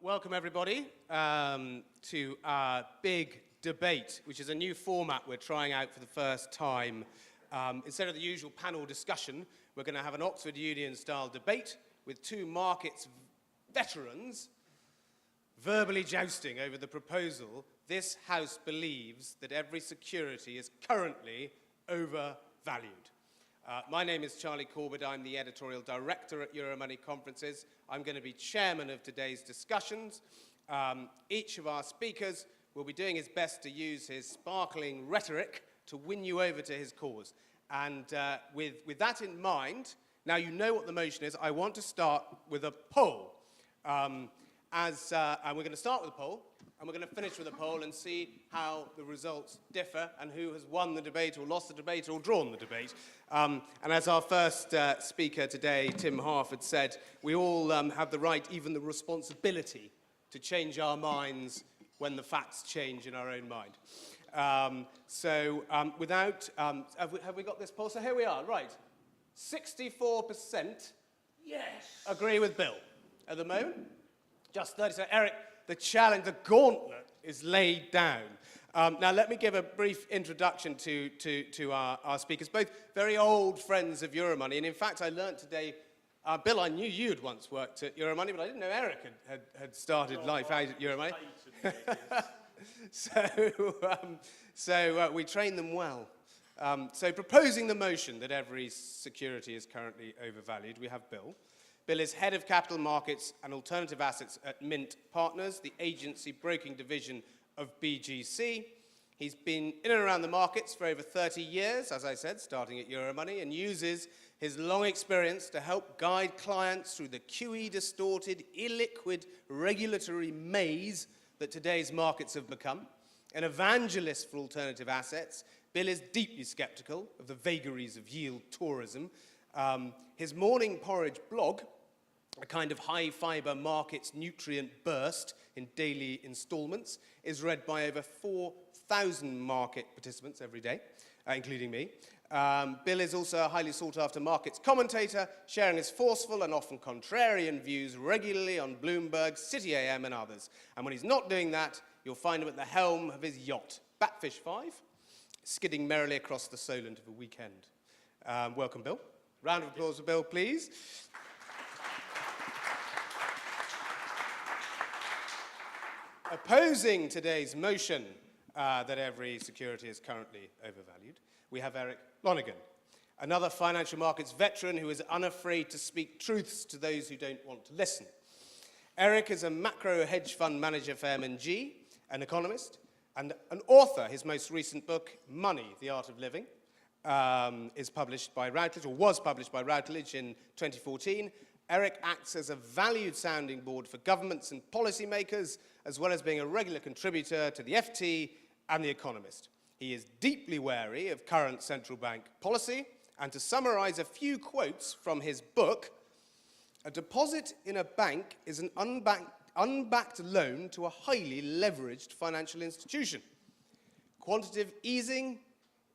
Welcome everybody to our big debate, which is a new format we're trying out for the first time. Instead of the usual panel discussion, we're going to have an Oxford Union-style debate with two markets veterans verbally jousting over the proposal. This House believes that every security is currently overvalued. My name is Charlie Corbett. I'm the editorial director at Euromoney Conferences. I'm going to be chairman of today's discussions. Each of our speakers will be doing his best to use his sparkling rhetoric to win you over to his cause. And with that in mind, now you know what the motion is, I want to start with a poll. And we're going to start with a poll, and we're going to finish with a poll and see how the results differ and who has won the debate or lost the debate or drawn the debate. And as our first speaker today, Tim Harford, said, we all have the right, even the responsibility, to change our minds when the facts change in our own mind. Have we got this poll? So here we are, right. 64% yes. agree with Bill at the moment. Just 30. So Eric, the challenge, the gauntlet is laid down. Now let me give a brief introduction to our speakers, both very old friends of Euromoney. And in fact, I learned today, Bill, I knew you had once worked at Euromoney, but I didn't know Eric had started life out at Euromoney. So we train them well. So proposing the motion that every security is currently overvalued, we have Bill. Bill is head of capital markets and alternative assets at Mint Partners, the agency broking division of BGC. He's been in and around the markets for over 30 years, as I said, starting at Euromoney, and uses his long experience to help guide clients through the QE distorted, illiquid regulatory maze that today's markets have become. An evangelist for alternative assets, Bill is deeply skeptical of the vagaries of yield tourism. His morning porridge blog, a kind of high-fiber markets nutrient burst in daily installments, is read by over 4,000 market participants every day, including me. Bill is also a highly sought-after markets commentator, sharing his forceful and often contrarian views regularly on Bloomberg, City AM, and others. And when he's not doing that, you'll find him at the helm of his yacht, Batfish 5, skidding merrily across the Solent of a weekend. Welcome, Bill. Round of applause for Bill, please. Opposing today's motion that every security is currently overvalued, we have Eric Lonergan, another financial markets veteran who is unafraid to speak truths to those who don't want to listen. Eric is a macro hedge fund manager for M&G, an economist, and an author. His most recent book, Money, The Art of Living, is published by Routledge, or was published by Routledge in 2014. Eric acts as a valued sounding board for governments and policymakers, as well as being a regular contributor to the FT and The Economist. He is deeply wary of current central bank policy, and to summarize a few quotes from his book, a deposit in a bank is an unbacked loan to a highly leveraged financial institution. Quantitative easing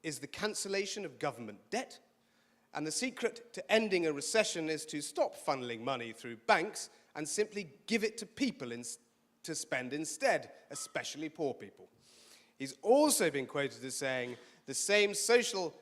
is the cancellation of government debt, and the secret to ending a recession is to stop funneling money through banks and simply give it to people to spend instead, especially poor people. He's also been quoted as saying the same social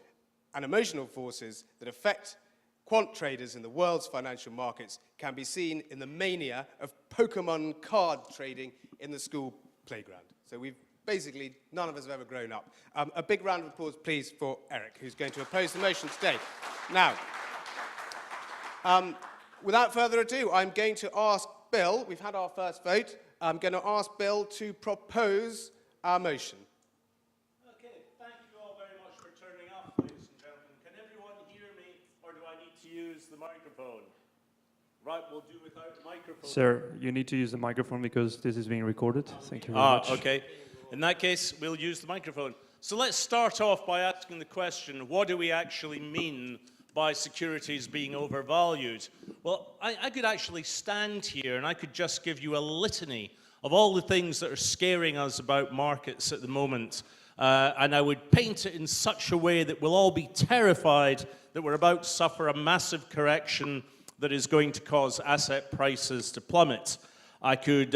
and emotional forces that affect quant traders in the world's financial markets can be seen in the mania of Pokemon card trading in the school playground. So basically, none of us have ever grown up. A big round of applause, please, for Eric, who's going to oppose the motion today. Now, without further ado, I'm going to ask Bill, we've had our first vote, I'm going to ask Bill to propose our motion. Okay, thank you all very much for turning up, ladies and gentlemen. Can everyone hear me, or do I need to use the microphone? Right, we'll do without the microphone. Sir, you need to use the microphone because this is being recorded. Thank you very much. Okay. In that case, we'll use the microphone. So let's start off by asking the question, what do we actually mean by securities being overvalued? Well, I could actually stand here and I could just give you a litany of all the things that are scaring us about markets at the moment. And I would paint it in such a way that we'll all be terrified that we're about to suffer a massive correction that is going to cause asset prices to plummet. I could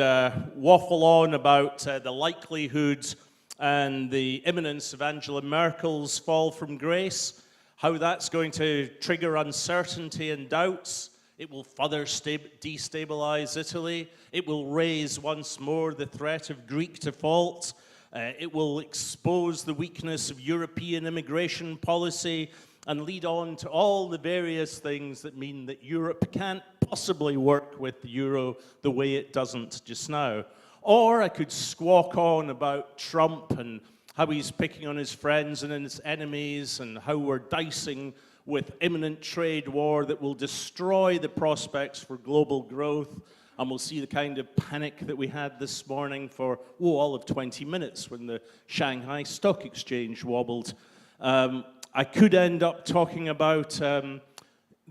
waffle on about the likelihoods and the imminence of Angela Merkel's fall from grace, how that's going to trigger uncertainty and doubts. It will further destabilize Italy. It will raise once more the threat of Greek default. It will expose the weakness of European immigration policy and lead on to all the various things that mean that Europe can't possibly work with the euro the way it doesn't just now. Or I could squawk on about Trump and how he's picking on his friends and his enemies and how we're dicing with imminent trade war that will destroy the prospects for global growth. And we'll see the kind of panic that we had this morning for, all of 20 minutes when the Shanghai Stock Exchange wobbled. I could end up talking about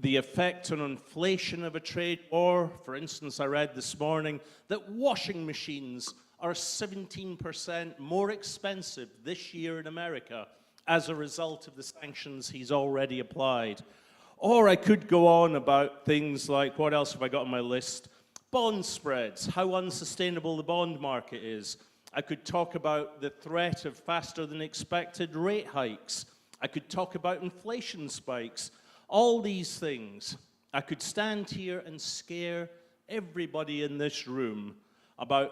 the effect on inflation of a trade war. For instance, I read this morning that washing machines are 17% more expensive this year in America as a result of the sanctions he's already applied. Or I could go on about things like, what else have I got on my list? Bond spreads, how unsustainable the bond market is. I could talk about the threat of faster than expected rate hikes. I could talk about inflation spikes. All these things. I could stand here and scare everybody in this room about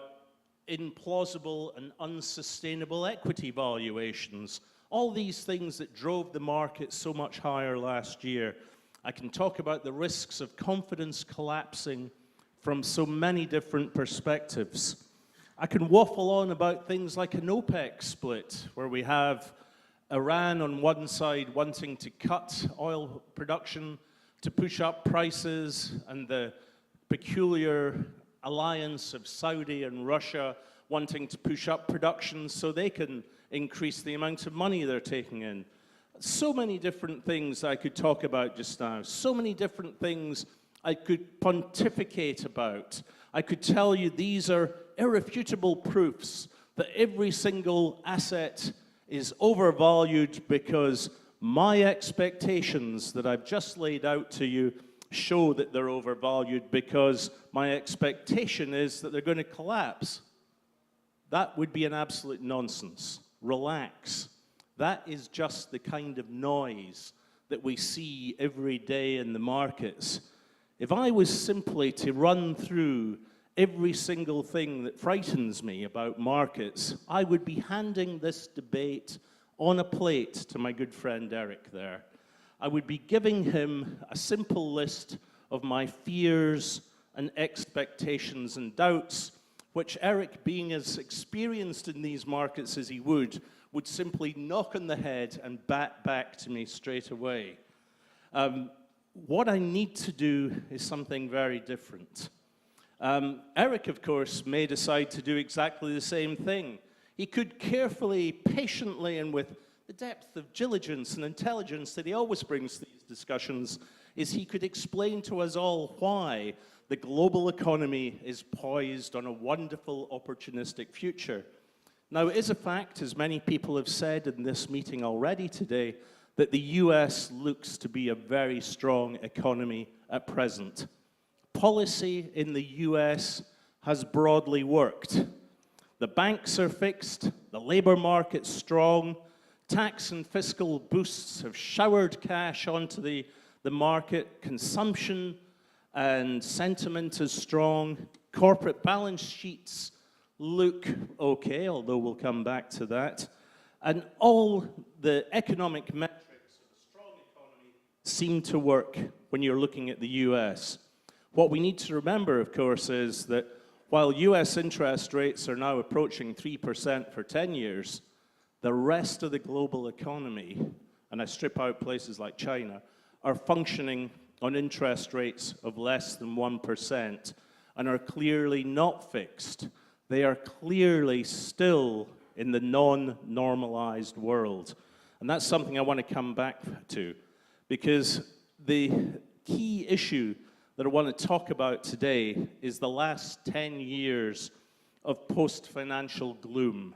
implausible and unsustainable equity valuations. All these things that drove the market so much higher last year. I can talk about the risks of confidence collapsing from so many different perspectives. I can waffle on about things like an OPEC split, where we have Iran on one side wanting to cut oil production to push up prices, and the peculiar alliance of Saudi and Russia wanting to push up production so they can increase the amount of money they're taking in. So many different things I could talk about just now. So many different things I could pontificate about. I could tell you these are irrefutable proofs that every single asset is overvalued because my expectations that I've just laid out to you show that they're overvalued because my expectation is that they're going to collapse. That would be an absolute nonsense. Relax. That is just the kind of noise that we see every day in the markets. If I was simply to run through every single thing that frightens me about markets, I would be handing this debate on a plate to my good friend Eric there. I would be giving him a simple list of my fears and expectations and doubts, which Eric, being as experienced in these markets as he would simply knock on the head and bat back to me straight away. What I need to do is something very different. Eric, of course, may decide to do exactly the same thing. He could carefully, patiently, and with the depth of diligence and intelligence that he always brings to these discussions, is he could explain to us all why the global economy is poised on a wonderful, opportunistic future. Now, it is a fact, as many people have said in this meeting already today, that the US looks to be a very strong economy at present. Policy in the US has broadly worked. The banks are fixed, the labor market's strong, tax and fiscal boosts have showered cash onto the market, consumption and sentiment is strong, corporate balance sheets look okay, although we'll come back to that, and all the economic metrics of a strong economy seem to work when you're looking at the US. What we need to remember, of course, is that while US interest rates are now approaching 3% for 10 years, the rest of the global economy, and I strip out places like China, are functioning on interest rates of less than 1% and are clearly not fixed. They are clearly still in the non-normalized world. And that's something I want to come back to, because the key issue that I want to talk about today is the last 10 years of post-financial gloom.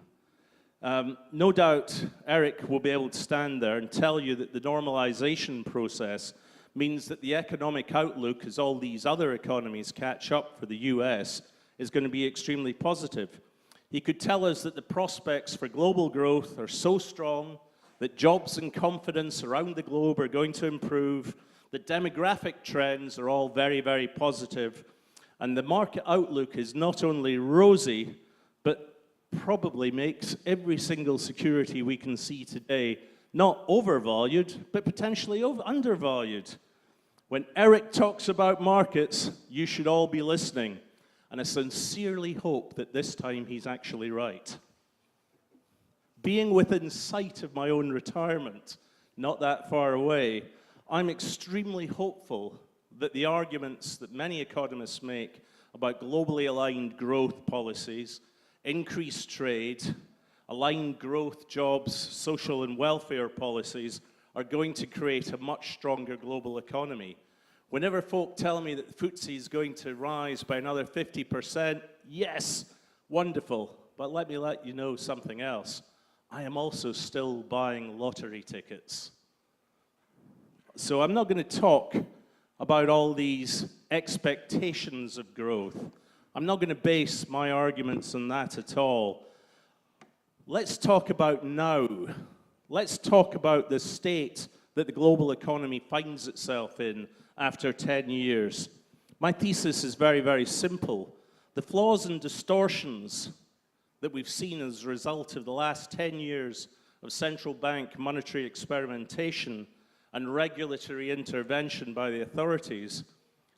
No doubt Eric will be able to stand there and tell you that the normalization process means that the economic outlook, as all these other economies catch up for the US, is going to be extremely positive. He could tell us that the prospects for global growth are so strong, that jobs and confidence around the globe are going to improve, the demographic trends are all very, very positive, and the market outlook is not only rosy, but probably makes every single security we can see today not overvalued, but potentially undervalued. When Eric talks about markets, you should all be listening. And I sincerely hope that this time he's actually right. Being within sight of my own retirement, not that far away, I'm extremely hopeful that the arguments that many economists make about globally aligned growth policies, increased trade, aligned growth, jobs, social and welfare policies are going to create a much stronger global economy. Whenever folk tell me that the FTSE is going to rise by another 50%, yes, wonderful. But let you know something else. I am also still buying lottery tickets. So I'm not going to talk about all these expectations of growth. I'm not going to base my arguments on that at all. Let's talk about now. Let's talk about the state that the global economy finds itself in after 10 years. My thesis is very, very simple. The flaws and distortions that we've seen as a result of the last 10 years of central bank monetary experimentation and regulatory intervention by the authorities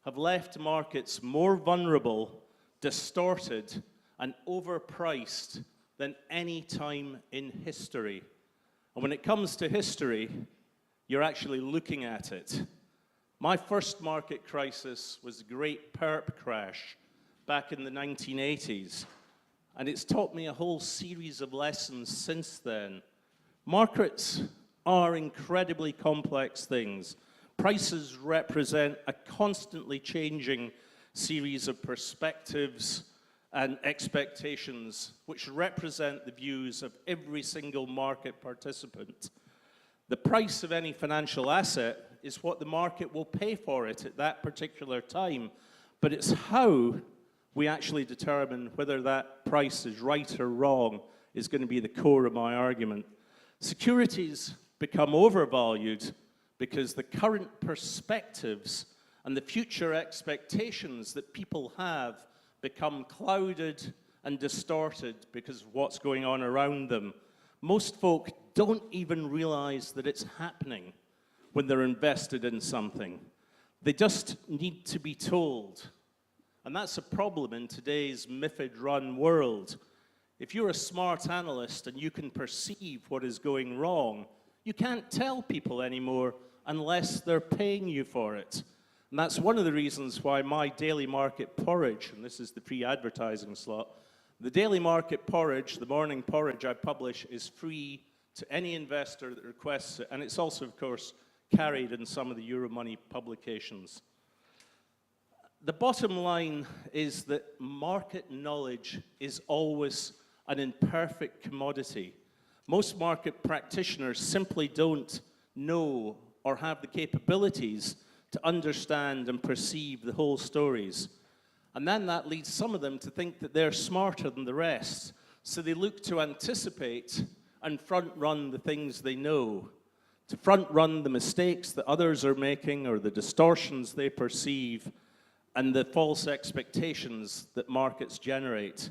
have left markets more vulnerable, distorted, and overpriced than any time in history. And when it comes to history, you're actually looking at it. My first market crisis was the great perp crash back in the 1980s, and it's taught me a whole series of lessons since then. Markets are incredibly complex things. Prices represent a constantly changing series of perspectives and expectations which represent the views of every single market participant. The price of any financial asset is what the market will pay for it at that particular time, but it's how we actually determine whether that price is right or wrong is going to be the core of my argument. Securities become overvalued because the current perspectives and the future expectations that people have become clouded and distorted because of what's going on around them. Most folk don't even realize that it's happening when they're invested in something. They just need to be told. And that's a problem in today's MiFID-run world. If you're a smart analyst and you can perceive what is going wrong, you can't tell people anymore unless they're paying you for it. And that's one of the reasons why my daily market porridge, and this is the pre-advertising slot, the daily market porridge, the morning porridge I publish, is free to any investor that requests it, and it's also, of course, carried in some of the Euromoney publications. The bottom line is that market knowledge is always an imperfect commodity. Most market practitioners simply don't know or have the capabilities to understand and perceive the whole stories. And then that leads some of them to think that they're smarter than the rest. So they look to anticipate and front-run the things they know, to front-run the mistakes that others are making or the distortions they perceive and the false expectations that markets generate.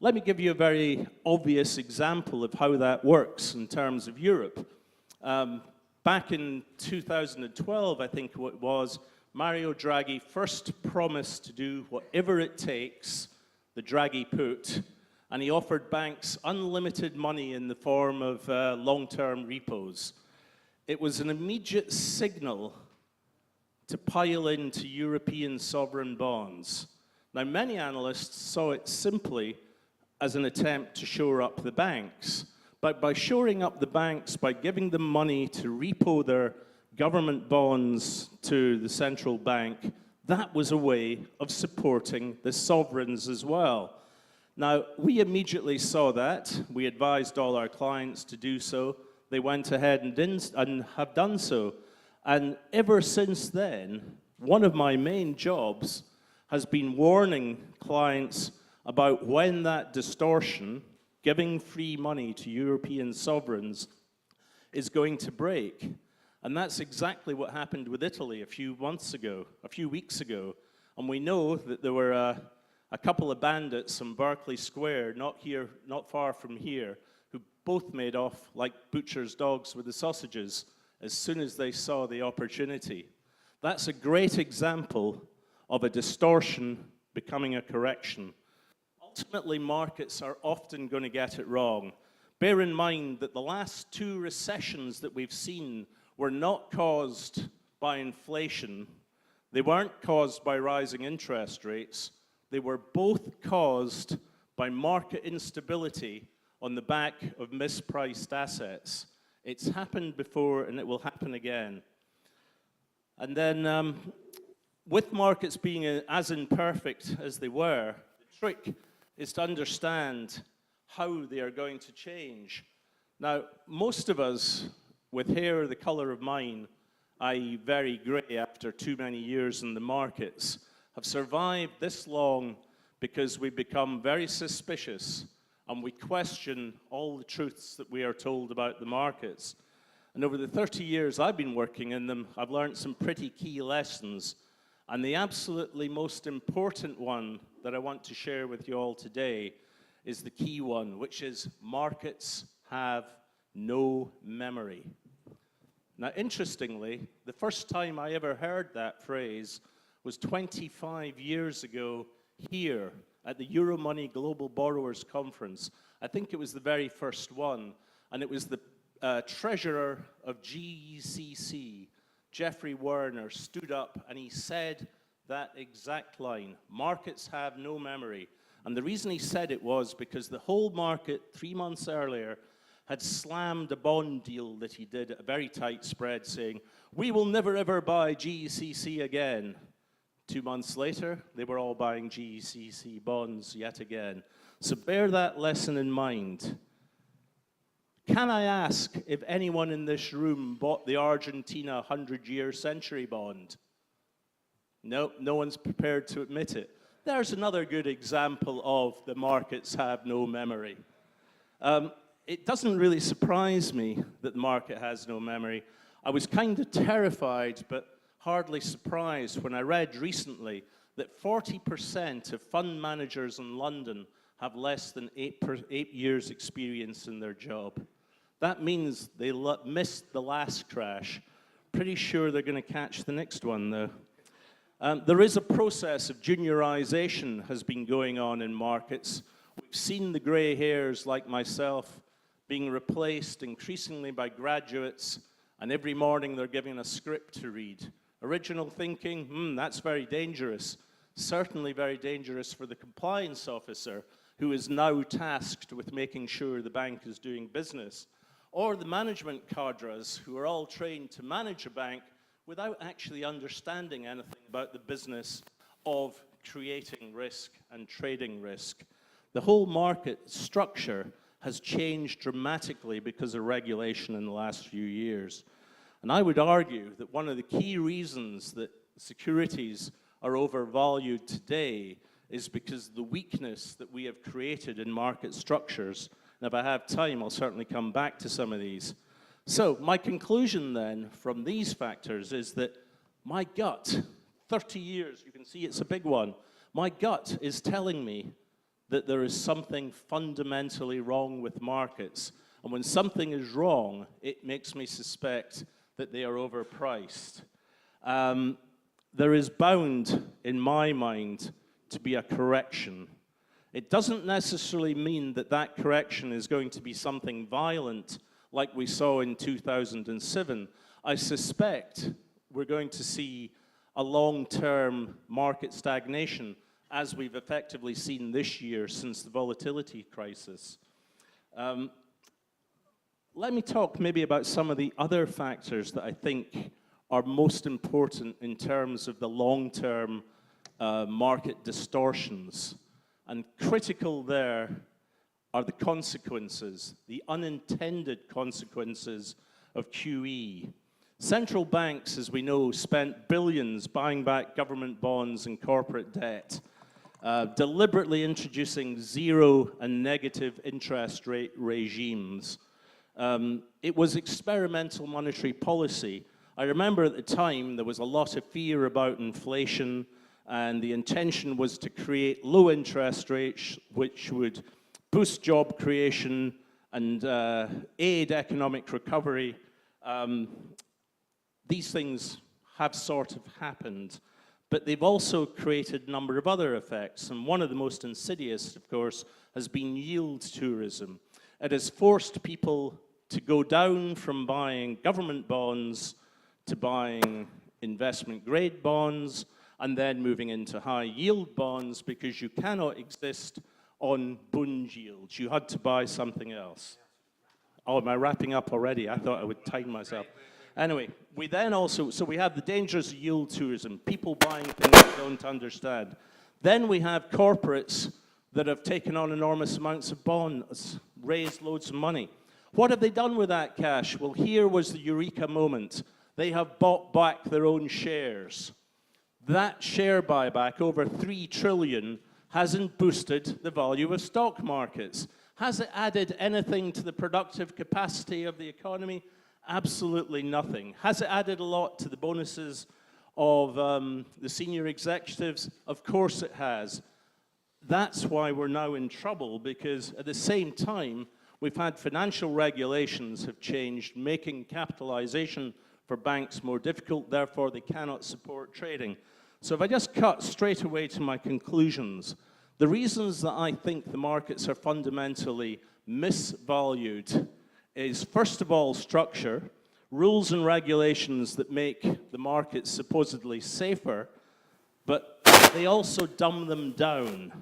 Let me give you a very obvious example of how that works in terms of Europe. Back in 2012, I think it was, Mario Draghi first promised to do whatever it takes, the Draghi put, and he offered banks unlimited money in the form of long-term repos. It was an immediate signal to pile into European sovereign bonds. Now, many analysts saw it simply as an attempt to shore up the banks. But by shoring up the banks, by giving them money to repo their government bonds to the central bank, that was a way of supporting the sovereigns as well. Now, we immediately saw that. We advised all our clients to do so. They went ahead and have done so. And ever since then, one of my main jobs has been warning clients about when that distortion, giving free money to European sovereigns, is going to break. And that's exactly what happened with Italy a few weeks ago. And we know that there were a couple of bandits on Berkeley Square, not far from here, who both made off like butcher's dogs with the sausages as soon as they saw the opportunity. That's a great example of a distortion becoming a correction. Ultimately, markets are often going to get it wrong. Bear in mind that the last two recessions that we've seen were not caused by inflation. They weren't caused by rising interest rates. They were both caused by market instability on the back of mispriced assets. It's happened before and it will happen again. And then with markets being as imperfect as they were, the trick is to understand how they are going to change. Now, most of us with hair the color of mine, i.e. very grey after too many years in the markets, have survived this long because we become very suspicious and we question all the truths that we are told about the markets. And over the 30 years I've been working in them, I've learned some pretty key lessons. And the absolutely most important one that I want to share with you all today is the key one, which is markets have no memory. Now, interestingly, the first time I ever heard that phrase was 25 years ago here at the Euromoney Global Borrowers Conference. I think it was the very first one, and it was the treasurer of GECC, Jeffrey Werner, stood up and he said that exact line, markets have no memory. And the reason he said it was because the whole market 3 months earlier had slammed a bond deal that he did at a very tight spread saying, we will never ever buy GECC again. 2 months later, they were all buying GECC bonds yet again. So bear that lesson in mind. Can I ask if anyone in this room bought the Argentina 100-year century bond? No, no one's prepared to admit it. There's another good example of the markets have no memory. It doesn't really surprise me that the market has no memory. I was kind of terrified, but hardly surprised when I read recently that 40% of fund managers in London have less than 8 years experience in their job. That means they missed the last crash. Pretty sure they're going to catch the next one, though. There is a process of juniorization has been going on in markets. We've seen the gray hairs like myself being replaced increasingly by graduates, and every morning they're given a script to read. Original thinking, that's very dangerous. Certainly very dangerous for the compliance officer who is now tasked with making sure the bank is doing business. Or the management cadres who are all trained to manage a bank without actually understanding anything about the business of creating risk and trading risk. The whole market structure has changed dramatically because of regulation in the last few years. And I would argue that one of the key reasons that securities are overvalued today is because of the weakness that we have created in market structures. And if I have time, I'll certainly come back to some of these. So my conclusion then from these factors is that my gut, 30 years, you can see it's a big one, my gut is telling me that there is something fundamentally wrong with markets. And when something is wrong, it makes me suspect that they are overpriced. There is bound, in my mind, to be a correction. It doesn't necessarily mean that that correction is going to be something violent like we saw in 2007. I suspect we're going to see a long-term market stagnation as we've effectively seen this year since the volatility crisis. Let me talk maybe about some of the other factors that I think are most important in terms of the long-term market distortions. And critical there are the consequences, the unintended consequences of QE. Central banks, as we know, spent billions buying back government bonds and corporate debt. deliberately introducing zero and negative interest rate regimes. It was experimental monetary policy. I remember at the time there was a lot of fear about inflation, and the intention was to create low interest rates which would boost job creation and aid economic recovery. These things have sort of happened, but they've also created a number of other effects, and one of the most insidious, of course, has been yield tourism. It has forced people to go down from buying government bonds to buying investment-grade bonds, and then moving into high-yield bonds, because you cannot exist on bund yields. You had to buy something else. Oh, am I wrapping up already? I thought I would time myself. Anyway, we then also, so we have the dangers of yield tourism, people buying things they don't understand. Then we have corporates that have taken on enormous amounts of bonds, raised loads of money. What have they done with that cash? Well, here was the eureka moment. They have bought back their own shares. That share buyback, over 3 trillion, hasn't boosted the value of stock markets. Has it added anything to the productive capacity of the economy? Absolutely nothing. Has it added a lot to the bonuses of the senior executives? Of course it has. That's why we're now in trouble, because at the same time, we've had financial regulations have changed, making capitalization for banks more difficult, therefore they cannot support trading. So if I just cut straight away to my conclusions, the reasons that I think the markets are fundamentally misvalued is, first of all, structure, rules and regulations that make the markets supposedly safer, but they also dumb them down.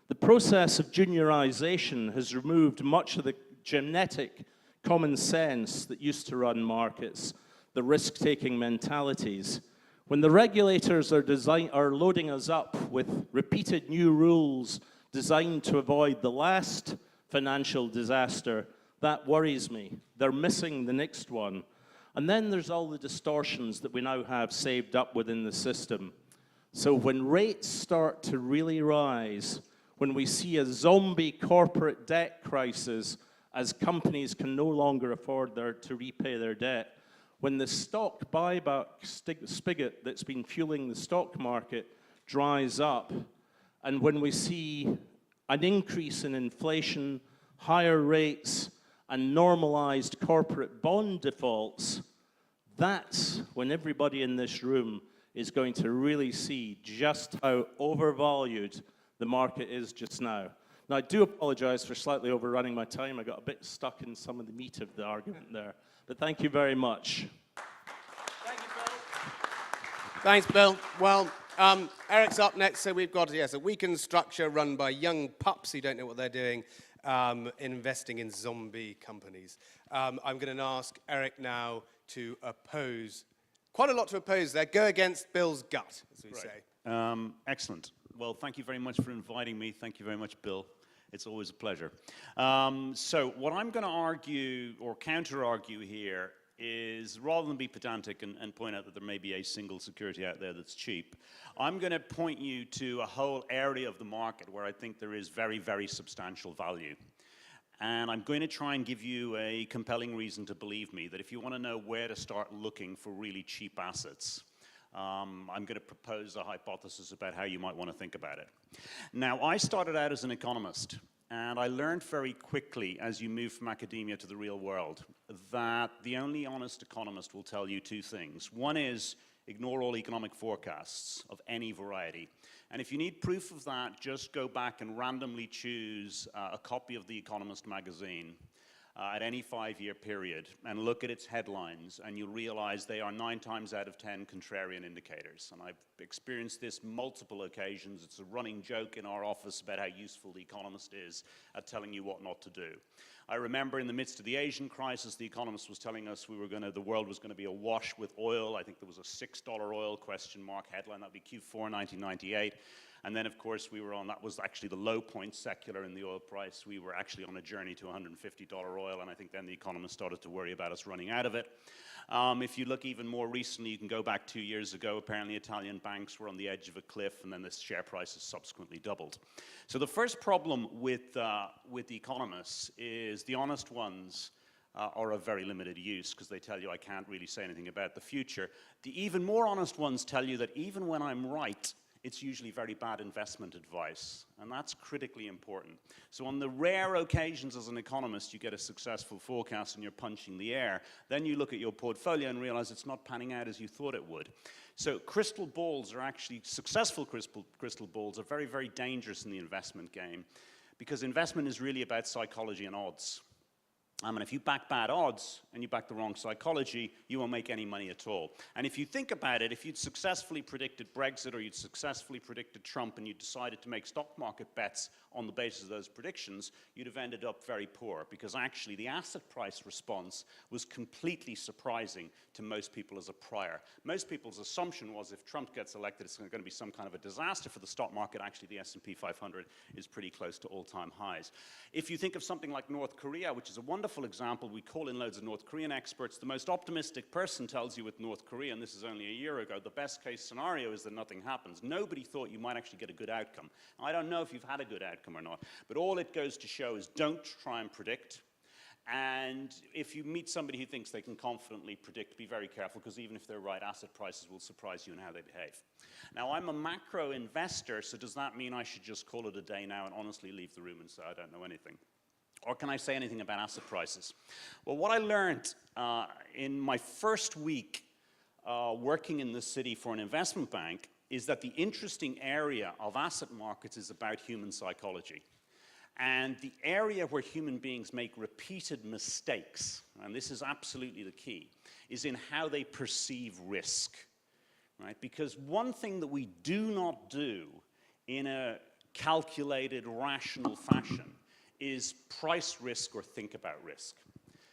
The process of juniorization has removed much of the genetic common sense that used to run markets, the risk-taking mentalities. When the regulators are loading us up with repeated new rules designed to avoid the last financial disaster, that worries me. They're missing the next one. And then there's all the distortions that we now have saved up within the system. So when rates start to really rise, when we see a zombie corporate debt crisis as companies can no longer afford to repay their debt, when the stock buyback spigot that's been fueling the stock market dries up, and when we see an increase in inflation, higher rates, and normalized corporate bond defaults, that's when everybody in this room is going to really see just how overvalued the market is just now. Now, I do apologize for slightly overrunning my time. I got a bit stuck in some of the meat of the argument there. But thank you very much. Thank you, Bill. Thanks, Bill. Well, Eric's up next, so we've got, yes, a weakened structure run by young pups who don't know what they're doing, investing in zombie companies. I'm going to ask Eric now to oppose, quite a lot to oppose there, go against Bill's gut, as we say. Excellent. Well, thank you very much for inviting me. Thank you very much, Bill. It's always a pleasure. So what I'm going to argue or counter-argue here is, rather than be pedantic and point out that there may be a single security out there that's cheap, I'm going to point you to a whole area of the market where I think there is very, very substantial value. And I'm going to try and give you a compelling reason to believe me that if you want to know where to start looking for really cheap assets, I'm going to propose a hypothesis about how you might want to think about it. Now, I started out as an economist, and I learned very quickly as you move from academia to the real world that the only honest economist will tell you two things. One is ignore all economic forecasts of any variety. And if you need proof of that, just go back and randomly choose a copy of The Economist magazine at any 5-year period and look at its headlines, and you'll realize they are 9 times out of 10 contrarian indicators. And I've experienced this multiple occasions. It's a running joke in our office about how useful The Economist is at telling you what not to do. I remember in the midst of the Asian crisis, The Economist was telling us the world was going to be awash with oil. I think there was a $6 oil question mark headline. That'd be Q4 1998. And then, of course, that was actually the low point secular in the oil price. We were actually on a journey to $150 oil, and I think then the economists started to worry about us running out of it. If you look even more recently, you can go back 2 years ago. Apparently, Italian banks were on the edge of a cliff, and then the share price has subsequently doubled. So the first problem with the economists is the honest ones are of very limited use because they tell you I can't really say anything about the future. The even more honest ones tell you that even when I'm right, it's usually very bad investment advice, and that's critically important. So on the rare occasions as an economist you get a successful forecast and you're punching the air, then you look at your portfolio and realize it's not panning out as you thought it would. So crystal balls are actually, successful crystal balls are very, very dangerous in the investment game because investment is really about psychology and odds. And if you back bad odds and you back the wrong psychology, you won't make any money at all. And if you think about it, if you'd successfully predicted Brexit or you'd successfully predicted Trump and you decided to make stock market bets on the basis of those predictions, you'd have ended up very poor because actually the asset price response was completely surprising to most people as a prior. Most people's assumption was if Trump gets elected, it's going to be some kind of a disaster for the stock market. Actually, the S&P 500 is pretty close to all-time highs. If you think of something like North Korea, which is a wonderful example, we call in loads of North Korean experts. The most optimistic person tells you with North Korea, and this is only a year ago, the best case scenario is that nothing happens. Nobody thought you might actually get a good outcome. I don't know if you've had a good outcome or not, but all it goes to show is don't try and predict. And if you meet somebody who thinks they can confidently predict, be very careful, because even if they're right, asset prices will surprise you in how they behave. Now, I'm a macro investor, so does that mean I should just call it a day now and honestly leave the room and say I don't know anything? Or can I say anything about asset prices? Well, what I learned in my first week working in the city for an investment bank is that the interesting area of asset markets is about human psychology. And the area where human beings make repeated mistakes, and this is absolutely the key, is in how they perceive risk, right? Because one thing that we do not do in a calculated, rational fashion is price risk or think about risk.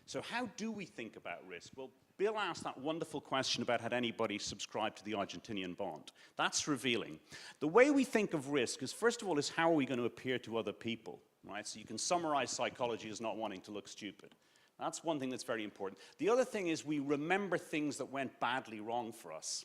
So how do we think about risk? Well, Bill asked that wonderful question about had anybody subscribed to the Argentinian bond. That's revealing. The way we think of risk is, first of all, is how are we going to appear to other people, right? So you can summarize psychology as not wanting to look stupid. That's one thing that's very important. The other thing is we remember things that went badly wrong for us.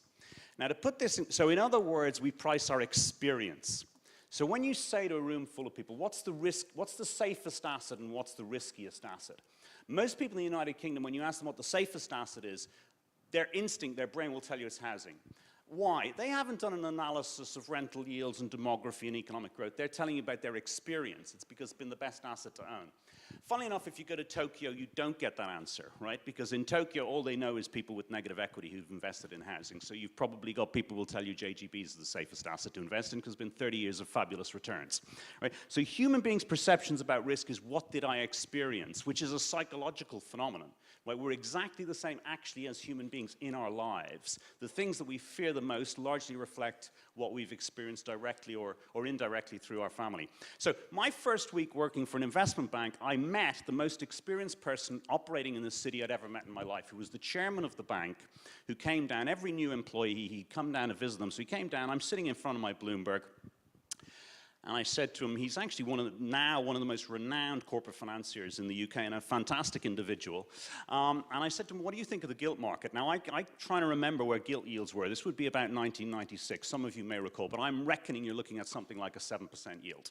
Now, to put this in, so in other words, we price our experience. So when you say to a room full of people, what's the risk, what's the safest asset and what's the riskiest asset? Most people in the United Kingdom, when you ask them what the safest asset is, their instinct, their brain will tell you it's housing. Why? They haven't done an analysis of rental yields and demography and economic growth. They're telling you about their experience. It's because it's been the best asset to own. Funnily enough, if you go to Tokyo, you don't get that answer, right? Because in Tokyo, all they know is people with negative equity who've invested in housing. So you've probably got people who will tell you JGBs are the safest asset to invest in because it's been 30 years of fabulous returns, right? So human beings' perceptions about risk is what did I experience, which is a psychological phenomenon, right? We're exactly the same actually as human beings in our lives. The things that we fear the most largely reflect what we've experienced directly or indirectly through our family. So my first week working for an investment bank, I met the most experienced person operating in the city I'd ever met in my life, who was the chairman of the bank, who came down. Every new employee, he'd come down to visit them. So he came down, I'm sitting in front of my Bloomberg, and I said to him, he's actually now one of the most renowned corporate financiers in the UK and a fantastic individual. And I said to him, what do you think of the gilt market? Now, I'm trying to remember where gilt yields were. This would be about 1996. Some of you may recall, but I'm reckoning you're looking at something like a 7% yield.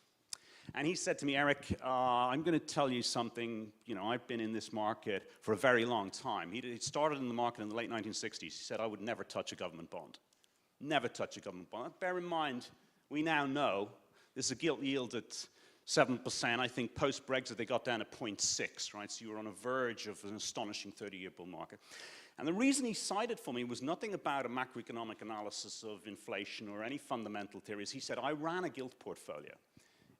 And he said to me, Eric, I'm going to tell you something. You know, I've been in this market for a very long time. He started in the market in the late 1960s. He said, I would never touch a government bond. Never touch a government bond. Bear in mind, we now know there's a gilt yield at 7%. I think post-Brexit, they got down to 0.6, right? So you were on a verge of an astonishing 30-year bull market. And the reason he cited for me was nothing about a macroeconomic analysis of inflation or any fundamental theories. He said, I ran a gilt portfolio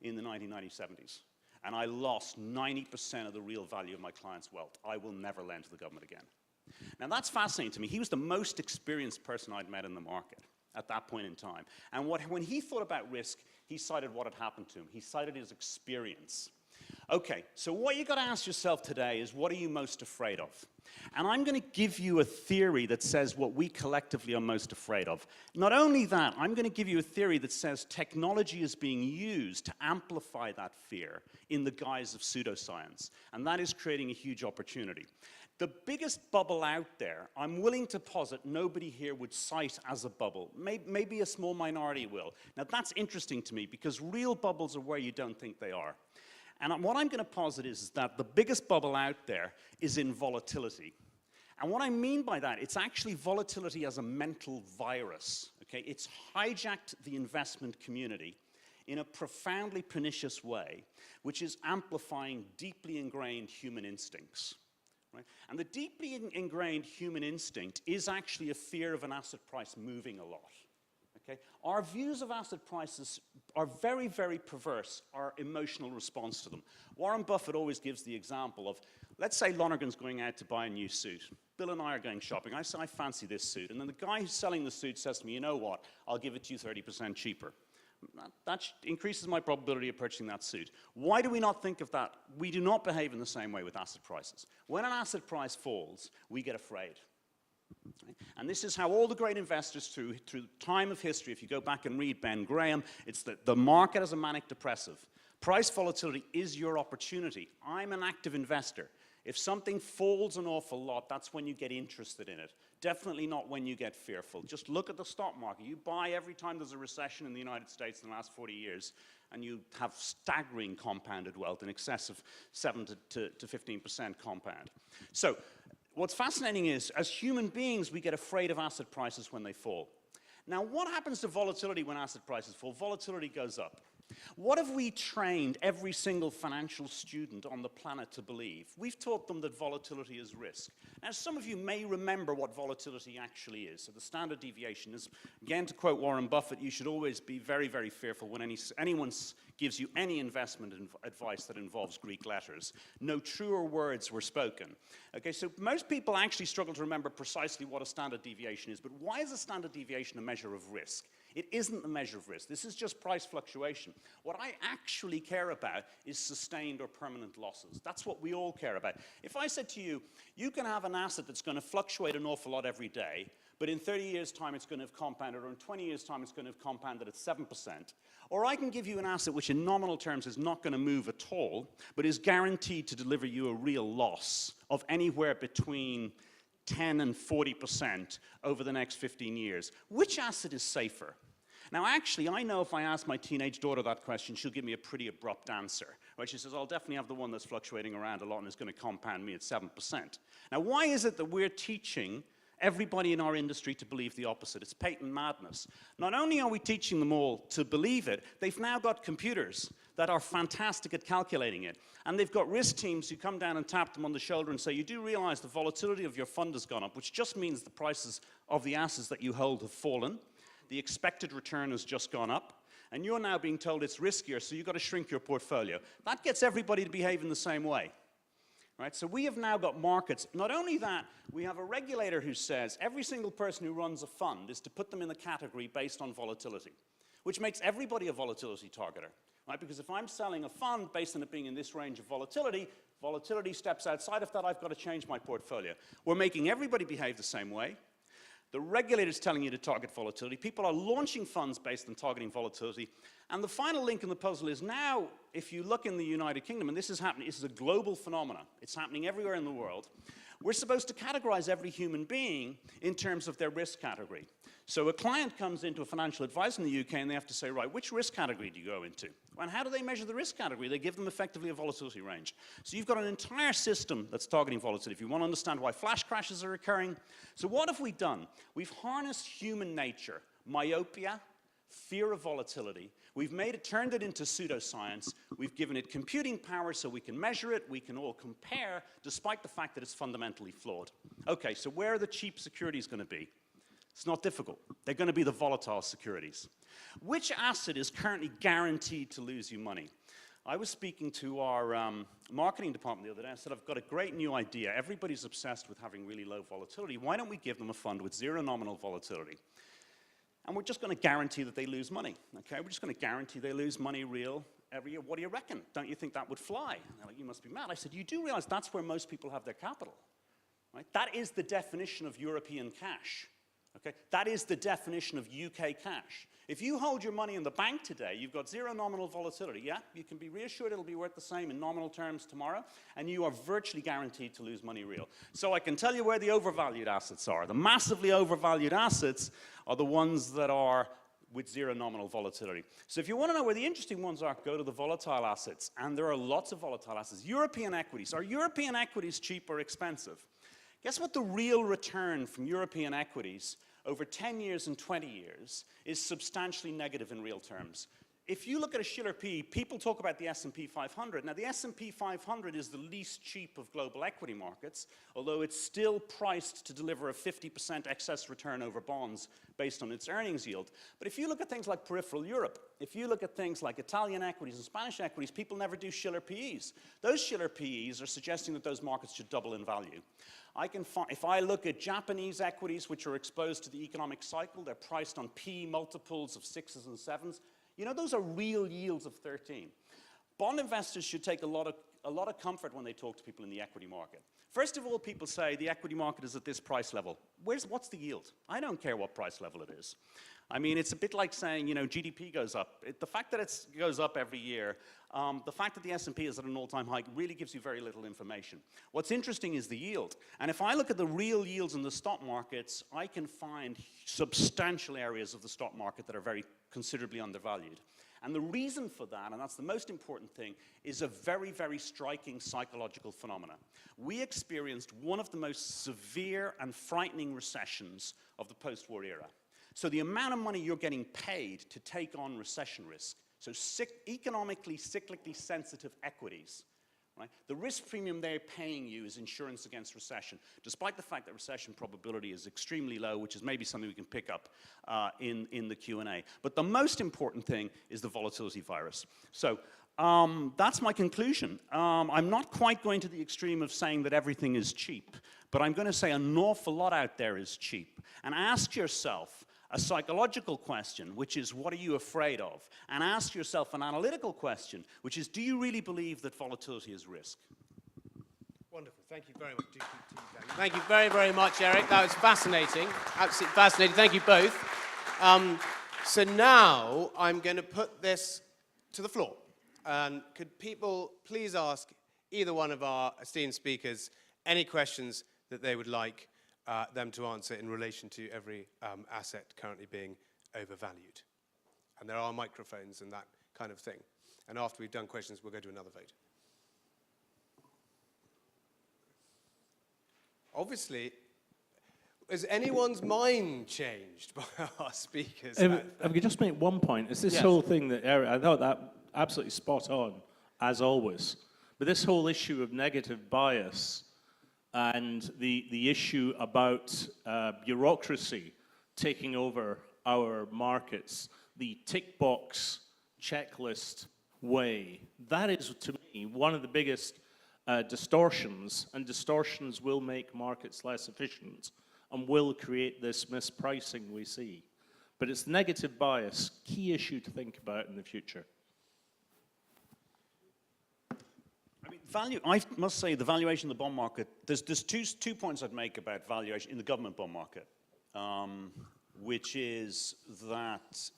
in the 1970s, and I lost 90% of the real value of my clients' wealth. I will never lend to the government again. Now, that's fascinating to me. He was the most experienced person I'd met in the market at that point in time. And when he thought about risk, he cited what had happened to him. He cited his experience. Okay, so what you've got to ask yourself today is, what are you most afraid of? And I'm going to give you a theory that says what we collectively are most afraid of. Not only that, I'm going to give you a theory that says technology is being used to amplify that fear in the guise of pseudoscience. And that is creating a huge opportunity. The biggest bubble out there, I'm willing to posit nobody here would cite as a bubble. Maybe a small minority will. Now that's interesting to me, because real bubbles are where you don't think they are. And what I'm going to posit is that the biggest bubble out there is in volatility. And what I mean by that, it's actually volatility as a mental virus. Okay? It's hijacked the investment community in a profoundly pernicious way, which is amplifying deeply ingrained human instincts. Right? And the deeply ingrained human instinct is actually a fear of an asset price moving a lot. Okay? Our views of asset prices are very, very perverse, our emotional response to them. Warren Buffett always gives the example of, let's say Lonergan's going out to buy a new suit. Bill and I are going shopping. I say, I fancy this suit. And then the guy who's selling the suit says to me, you know what, I'll give it to you 30% cheaper. That increases my probability of purchasing that suit. Why do we not think of that? We do not behave in the same way with asset prices. When an asset price falls, we get afraid. And this is how all the great investors through time of history, if you go back and read Ben Graham, it's the market as a manic depressive. Price volatility is your opportunity. I'm an active investor. If something falls an awful lot, that's when you get interested in it. Definitely not when you get fearful. Just look at the stock market. You buy every time there's a recession in the United States in the last 40 years, and you have staggering compounded wealth in excess of 7 to 15% compound. So what's fascinating is, as human beings, we get afraid of asset prices when they fall. Now, what happens to volatility when asset prices fall? Volatility goes up. What have we trained every single financial student on the planet to believe? We've taught them that volatility is risk. Now, some of you may remember what volatility actually is. So the standard deviation is, again, to quote Warren Buffett, you should always be very, very fearful when anyone gives you any investment advice that involves Greek letters. No truer words were spoken. Okay, so most people actually struggle to remember precisely what a standard deviation is. But why is a standard deviation a measure of risk? It isn't a measure of risk. This is just price fluctuation. What I actually care about is sustained or permanent losses. That's what we all care about. If I said to you, you can have an asset that's going to fluctuate an awful lot every day, but in 30 years' time it's going to have compounded, or in 20 years' time it's going to have compounded at 7%. Or I can give you an asset which in nominal terms is not going to move at all, but is guaranteed to deliver you a real loss of anywhere between 10 and 40% over the next 15 years. Which asset is safer? Now, actually, I know if I ask my teenage daughter that question, she'll give me a pretty abrupt answer. Right? She says, I'll definitely have the one that's fluctuating around a lot and is going to compound me at 7%. Now, why is it that we're teaching everybody in our industry to believe the opposite? It's patent madness. Not only are we teaching them all to believe it, they've now got computers that are fantastic at calculating it. And they've got risk teams who come down and tap them on the shoulder and say, you do realize the volatility of your fund has gone up, which just means the prices of the assets that you hold have fallen. The expected return has just gone up. And you're now being told it's riskier, so you've got to shrink your portfolio. That gets everybody to behave in the same way. Right? So we have now got markets. Not only that, we have a regulator who says every single person who runs a fund is to put them in the category based on volatility, which makes everybody a volatility targeter. Right? Because if I'm selling a fund based on it being in this range of volatility, volatility steps outside of that, I've got to change my portfolio. We're making everybody behave the same way. The regulator's telling you to target volatility. People are launching funds based on targeting volatility. And the final link in the puzzle is now, if you look in the United Kingdom, and this is happening, this is a global phenomenon. It's happening everywhere in the world. We're supposed to categorize every human being in terms of their risk category. So a client comes into a financial advisor in the UK and they have to say, right, which risk category do you go into? And how do they measure the risk category? They give them effectively a volatility range. So you've got an entire system that's targeting volatility. If you want to understand why flash crashes are occurring. So what have we done? We've harnessed human nature, myopia, fear of volatility. We've turned it into pseudoscience. We've given it computing power so we can measure it, we can all compare, despite the fact that it's fundamentally flawed. Okay, so where are the cheap securities going to be? It's not difficult. They're going to be the volatile securities. Which asset is currently guaranteed to lose you money? I was speaking to our marketing department the other day. I said, I've got a great new idea. Everybody's obsessed with having really low volatility. Why don't we give them a fund with zero nominal volatility? And we're just going to guarantee that they lose money. Okay? We're just going to guarantee they lose money real every year. What do you reckon? Don't you think that would fly? And they're like, you must be mad. I said, you do realize that's where most people have their capital, right? That is the definition of European cash, okay? That is the definition of UK cash. If you hold your money in the bank today, you've got zero nominal volatility, yeah? You can be reassured it'll be worth the same in nominal terms tomorrow, and you are virtually guaranteed to lose money real. So I can tell you where the overvalued assets are. The massively overvalued assets are the ones that are with zero nominal volatility. So if you want to know where the interesting ones are, go to the volatile assets, and there are lots of volatile assets. European equities. Are European equities cheap or expensive? Guess what the real return from European equities over 10 years and 20 years is substantially negative in real terms. If you look at a Shiller P, people talk about the S&P 500. Now, the S&P 500 is the least cheap of global equity markets, although it's still priced to deliver a 50% excess return over bonds based on its earnings yield. But if you look at things like peripheral Europe, if you look at things like Italian equities and Spanish equities, people never do Shiller PEs. Those Shiller PEs are suggesting that those markets should double in value. If I look at Japanese equities, which are exposed to the economic cycle, they're priced on P multiples of 6s and 7s. You know, those are real yields of 13. Bond investors should take a lot of comfort when they talk to people in the equity market. First of all, people say the equity market is at this price level. What's the yield? I don't care what price level it is. I mean, it's a bit like saying, you know, GDP goes up. The fact that it goes up every year, the fact that the S&P is at an all-time high really gives you very little information. What's interesting is the yield. And if I look at the real yields in the stock markets, I can find substantial areas of the stock market that are very considerably undervalued. And the reason for that, and that's the most important thing, is a very, very striking psychological phenomenon. We experienced one of the most severe and frightening recessions of the post-war era. So the amount of money you're getting paid to take on recession risk, so economically, cyclically sensitive equities, right? The risk premium they're paying you is insurance against recession, despite the fact that recession probability is extremely low, which is maybe something we can pick up in the Q&A. But the most important thing is the volatility virus. So that's my conclusion. I'm not quite going to the extreme of saying that everything is cheap, but I'm going to say an awful lot out there is cheap. And ask yourself a psychological question, which is, what are you afraid of? And ask yourself an analytical question, which is, do you really believe that volatility is risk? Wonderful. Thank you very much. Thank you very, very much, Eric. That was fascinating. Absolutely fascinating. Thank you both. So now I'm going to put this to the floor. Could people please ask either one of our esteemed speakers any questions that they would like them to answer in relation to every asset currently being overvalued? And there are microphones and that kind of thing. And after we've done questions, we'll go to another vote. Obviously, has anyone's mind changed by our speakers? If I could just make one point, it's this whole thing that Eric, I thought that absolutely spot on, as always. But this whole issue of negative bias and the issue about bureaucracy taking over our markets, the tick box checklist way, that is, to me, one of the biggest distortions, and distortions will make markets less efficient and will create this mispricing we see. But it's negative bias, key issue to think about in the future. I must say, the valuation of the bond market, there's two points I'd make about valuation in the government bond market, which is that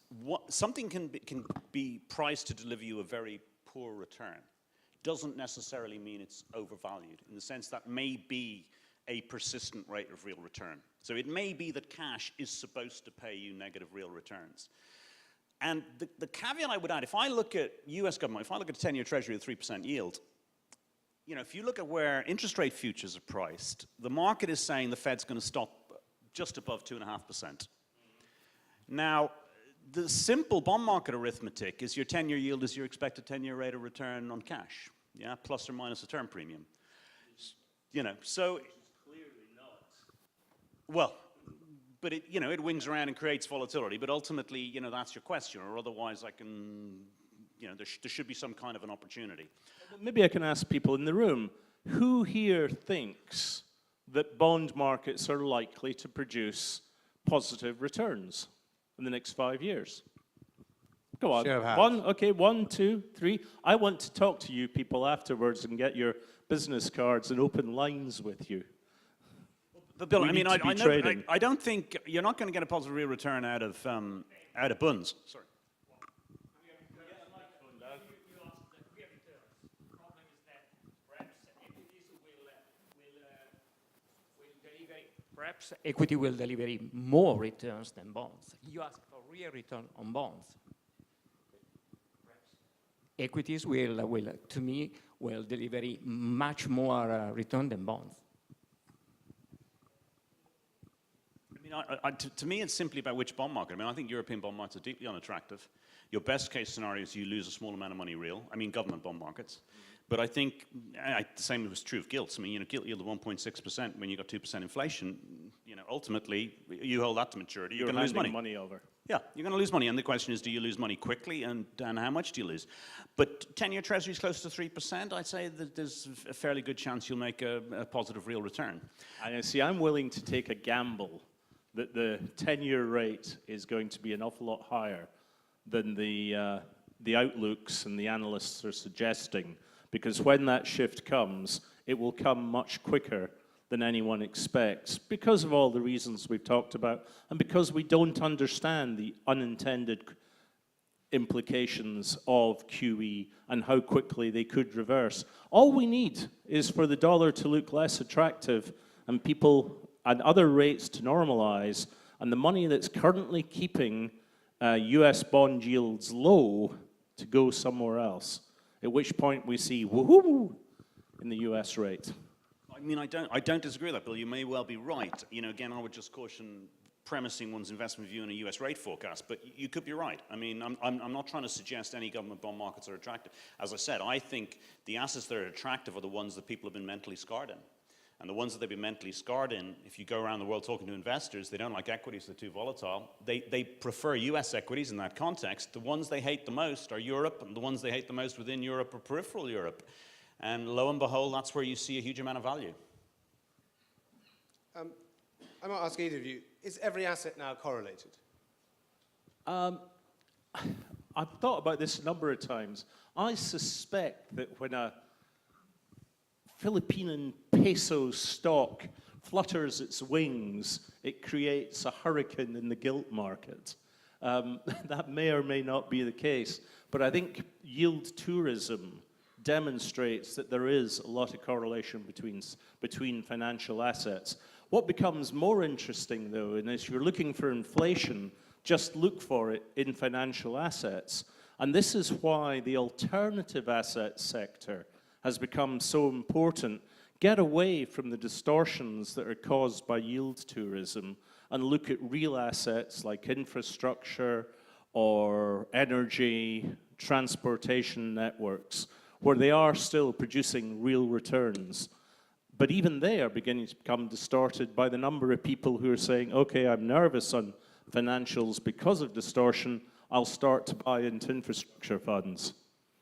something can be priced to deliver you a very poor return. Doesn't necessarily mean it's overvalued, in the sense that may be a persistent rate of real return. So it may be that cash is supposed to pay you negative real returns. And the caveat I would add, if I look at US government, if I look at a 10-year treasury with 3% yield, you know, if you look at where interest rate futures are priced, the market is saying the Fed's going to stop just above 2.5%. Now, the simple bond market arithmetic is your 10-year yield is your expected 10-year rate of return on cash, yeah, plus or minus a term premium. You know, so Clearly not. Well, but it, you know, it wings around and creates volatility. But ultimately, you know, that's your question, or otherwise I can, you know, there should be some kind of an opportunity. Maybe I can ask people in the room, who here thinks that bond markets are likely to produce positive returns in the next 5 years? Go on. Show of hands. One, okay, 1, 2, 3. I want to talk to you people afterwards and get your business cards and open lines with you. But Bill, We I mean, need to be I trading. don't think you're not going to get a positive real return out of bunds. Sorry. Perhaps equity will deliver more returns than bonds. You ask for real return on bonds. Equities will, to me, will deliver much more return than bonds. I mean, to me, it's simply about which bond market. I mean, I think European bond markets are deeply unattractive. Your best case scenario is you lose a small amount of money real. I mean, government bond markets. But I think the same was true of gilts. I mean, gilt yield of 1.6% when you got 2% inflation. Ultimately, you hold that to maturity, you're going to lose money. Over. Yeah, you're going to lose money. And the question is, do you lose money quickly, and how much do you lose? But 10-year Treasury's close to 3%. I'd say that there's a fairly good chance you'll make a positive real return. And see, I'm willing to take a gamble that the 10-year rate is going to be an awful lot higher than the outlooks and the analysts are suggesting. Because when that shift comes, it will come much quicker than anyone expects because of all the reasons we've talked about and because we don't understand the unintended implications of QE and how quickly they could reverse. All we need is for the dollar to look less attractive and people and other rates to normalize, and the money that's currently keeping US bond yields low to go somewhere else. At which point we see woohoo in the US rate. I mean, I don't disagree with that, Bill. You may well be right. Again, I would just caution premising one's investment view in a US rate forecast, but you could be right. I mean, I'm not trying to suggest any government bond markets are attractive. As I said, I think the assets that are attractive are the ones that people have been mentally scarred in. And the ones that they've been mentally scarred in, if you go around the world talking to investors, they don't like equities, they're too volatile. They prefer US equities in that context. The ones they hate the most are Europe, and the ones they hate the most within Europe are peripheral Europe. And lo and behold, that's where you see a huge amount of value. I might ask either of you, is every asset now correlated? I've thought about this a number of times. I suspect that when a Philippine peso stock flutters its wings, it creates a hurricane in the gilt market. That may or may not be the case, but I think yield tourism demonstrates that there is a lot of correlation between financial assets. What becomes more interesting, though, and if you're looking for inflation, just look for it in financial assets. And this is why the alternative asset sector has become so important. Get away from the distortions that are caused by yield tourism and look at real assets like infrastructure or energy, transportation networks, where they are still producing real returns. But even they are beginning to become distorted by the number of people who are saying, okay, I'm nervous on financials because of distortion, I'll start to buy into infrastructure funds.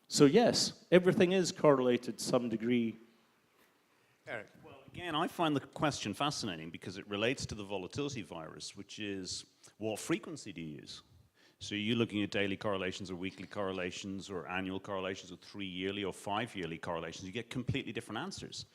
So yes, everything is correlated to some degree. Eric? Well, again, I find the question fascinating because it relates to the volatility virus, which is what frequency do you use? So you're looking at daily correlations or weekly correlations or annual correlations or 3-yearly or 5-yearly correlations. You get completely different answers.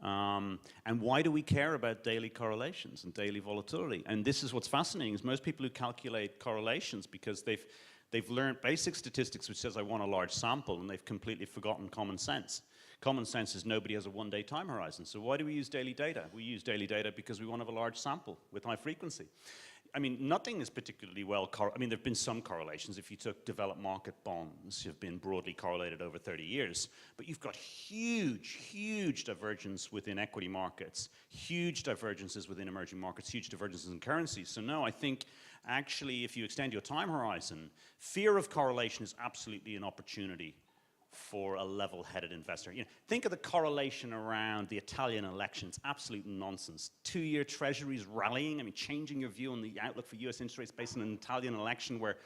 And why do we care about daily correlations and daily volatility? And this is what's fascinating, is most people who calculate correlations because they've learned basic statistics which says I want a large sample, and they've completely forgotten common sense. Common sense is nobody has a one-day time horizon. So why do we use daily data? We use daily data because we want to have a large sample with high frequency. I mean, nothing is particularly well I mean, there have been some correlations. If you took developed market bonds, have been broadly correlated over 30 years. But you've got huge divergence within equity markets, huge divergences within emerging markets, huge divergences in currencies. So no, I think actually if you extend your time horizon, fear of correlation is absolutely an opportunity for a level-headed investor. Think of the correlation around the Italian elections. Absolute nonsense. 2-year treasuries rallying. I mean, changing your view on the outlook for U.S. interest rates based on an Italian election where,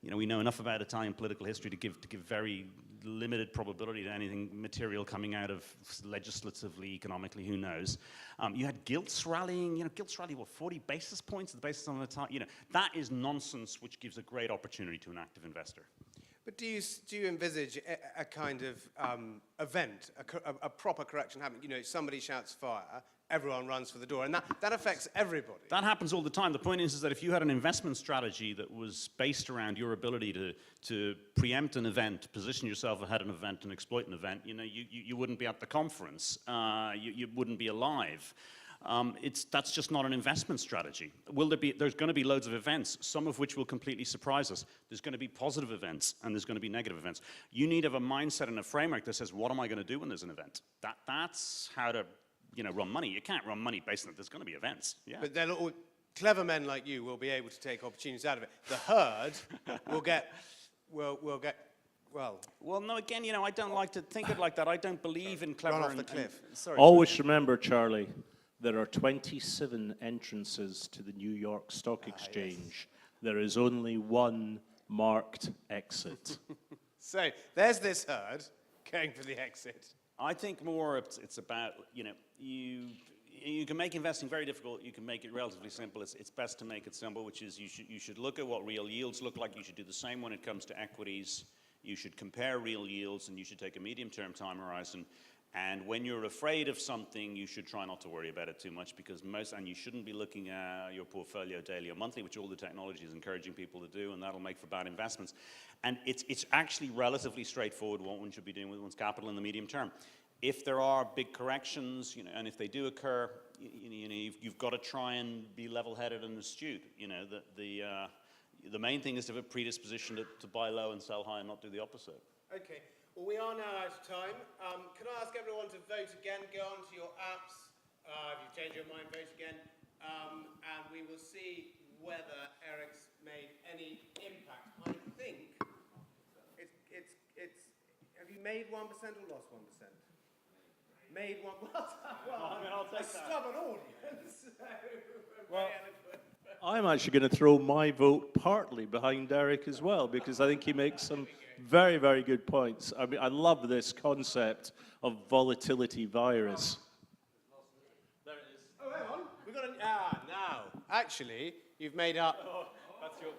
we know enough about Italian political history to give very limited probability to anything material coming out of legislatively, economically, who knows. You had gilts rallying. Gilts rally, 40 basis points? The basis on the Italian. That is nonsense, which gives a great opportunity to an active investor. But do you envisage a kind of event, a proper correction happening? You know, somebody shouts fire, everyone runs for the door, and that affects everybody. That happens all the time. The point is that if you had an investment strategy that was based around your ability to preempt an event, position yourself ahead of an event, and exploit an event, you know, you wouldn't be at the conference. You wouldn't be alive. That's just not an investment strategy. There's going to be loads of events, some of which will completely surprise us. There's going to be positive events, and there's going to be negative events. You need to have a mindset and a framework that says, what am I going to do when there's an event? That's how to, you know, run money. You can't run money based on that there's going to be events. Yeah. But then clever men like you will be able to take opportunities out of it. The herd will get, well, no, again, you know, I don't like to think of it like that. I don't believe in clever... Run off the cliff. Sorry. Always remember, Charlie, there are 27 entrances to the New York Stock Exchange. Yes. There is only one marked exit. So there's this herd going for the exit. I think more it's about, you know, you can make investing very difficult. You can make it relatively simple. It's best to make it simple, which is you should look at what real yields look like. You should do the same when it comes to equities. You should compare real yields, and you should take a medium-term time horizon. And when you're afraid of something, you should try not to worry about it too much, because and you shouldn't be looking at your portfolio daily or monthly, which all the technology is encouraging people to do, and that'll make for bad investments. And it's actually relatively straightforward what one should be doing with one's capital in the medium term. If there are big corrections, you know, and if they do occur, you know, you've got to try and be level-headed and astute. You know, the main thing is to have a predisposition to buy low and sell high and not do the opposite. Okay. Well, we are now out of time. Can I ask everyone to vote again? Go onto your apps. If you've changed your mind, vote again. And we will see whether Eric's made any impact. I think it's have you made 1% or lost 1%? Made 1%. Well, I mean, I'll take a stubborn audience. Well, I'm actually going to throw my vote partly behind Eric as well, because I think he makes some very, very good points. I mean, I love this concept of volatility virus. There it is. Oh, hang on. We've got now. Actually, you've made up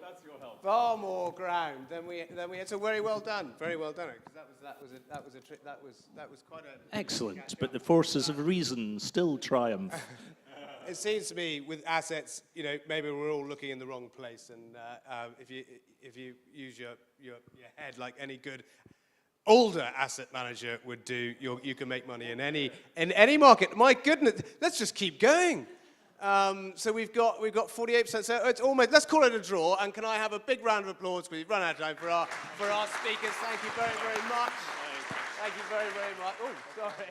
that's your help. Far more ground than we had. So very well done. Very well done. Because that was quite a excellent. But the forces of reason still triumph. It seems to me with assets, you know, maybe we're all looking in the wrong place, and if you use your head like any good older asset manager would do, you can make money in any market. My goodness, let's just keep going. So we've got 48%. So it's almost, let's call it a draw. And can I have a big round of applause, because we've run out of time for our speakers. Thank you very, very much. Thank you very, very much. Oh, sorry.